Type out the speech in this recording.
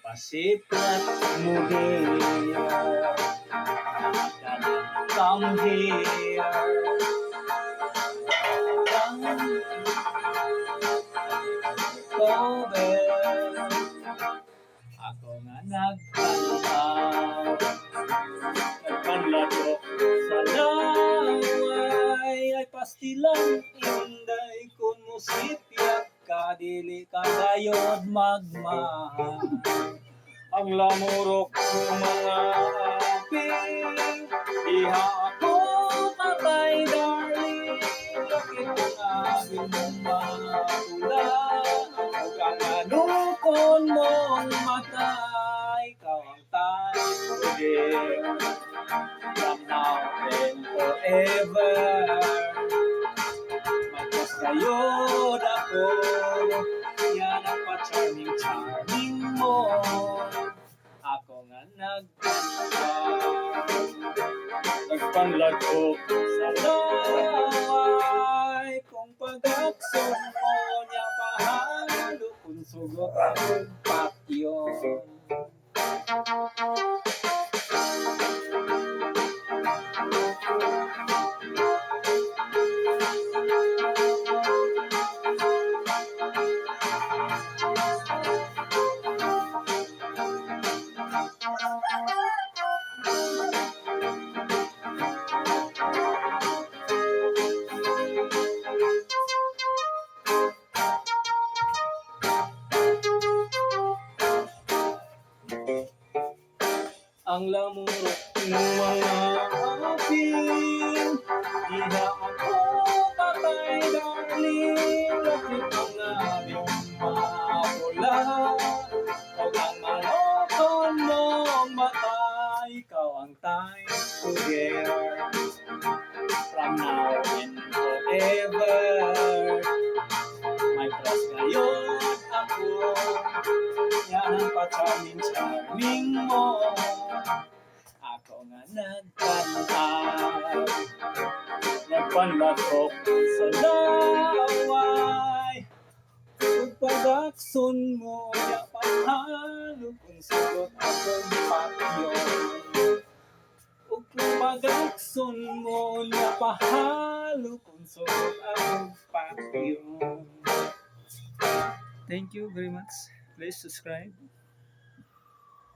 Pasiplat mo here, come here, come over. Ako nga nagpanlago sa laway, ay pastilan inday kun musipyak kadili kadayod magmahal. Ang lamurok ng mga aping, iha ako patay darling. Bakit ang aking mga tula, huwag ang anukon mong matay. Ikaw ang tayo din, from now and forever. Magkas kayo ako, yan ang pa-charming mo. Ako nga nagpanlago sa laway. Kung pag-akson mo niya pahalo, kung sugot akong patyo. Ang lamurok ng mga aping, iha ako patay darling. Bakit ang aming mapula, huwag ang malokon mong matay. Ikaw ang time together, from now and forever. May crush ngayon ako, yan ang pa-charming mo. Ako nga nagpanlatok sa laway. Kung pag-akson mo niya pahalo, kung sagot akong patyo. Kung pag-akson mo niya pahalo, kung sagot akong patyo. Thank you very much. Please subscribe.